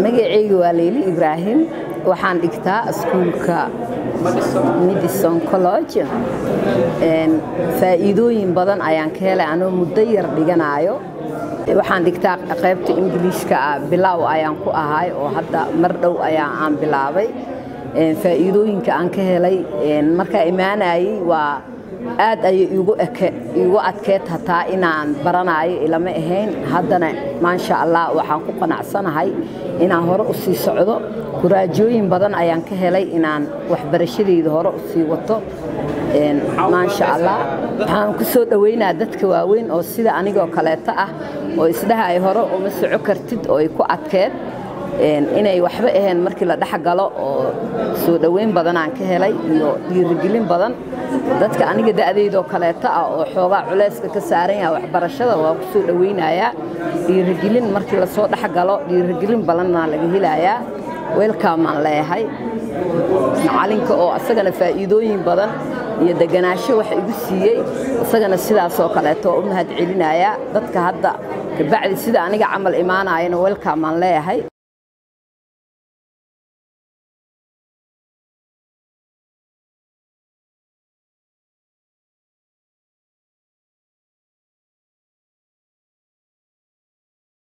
magacaygu waa Leili Ibrahim waxaan dhigtaa iskuulka Madison College faa'iidooyin badan ayaan ka helay anoo muddo yar dhiganayo waxaan dhigtaa qaybta Ingiriiska bilow ayaan ku ahay oo hadda mar dhow ayaan bilaabay faa'iidooyinka aan ka helay marka imaanay waa aad ay igu adkeed hataa inaan baranayo ilama ahayn haddana ma sha Allah waxaan ku qanacsanahay inaan hore u sii socdo kuraajooyin badan ayaan ka helay inaan waxbarashadeeda hore u sii wato ma sha Allah waxaan ku soo dhaweynaa dadka waaweyn oo sida anigoo kaleeta ah oo isdhaha ay hore uma soco kartid oo ay ku adkeed inay waxba ahayn markii la dhaxgalo oo soo dhaweyn badan aan ka helay iyo dhiirigelin badan dadka aniga da'deedo kaleeta ah oo xoogaa culayska ka saaran yahay waxbarashada waa ku soo dhaweynaya dhiirigelin markii la soo dhaxgalo dhiirigelin badanna laga helayaa welcome aan leeyahay macalinka oo asagana faa'iidooyin badan iyo deganaansho wax igu siiyay asagana sidaas oo kaleeto u mahad celinaya dadka hadda kabacdi sida aniga camal imaanayna welcome aan leeyahay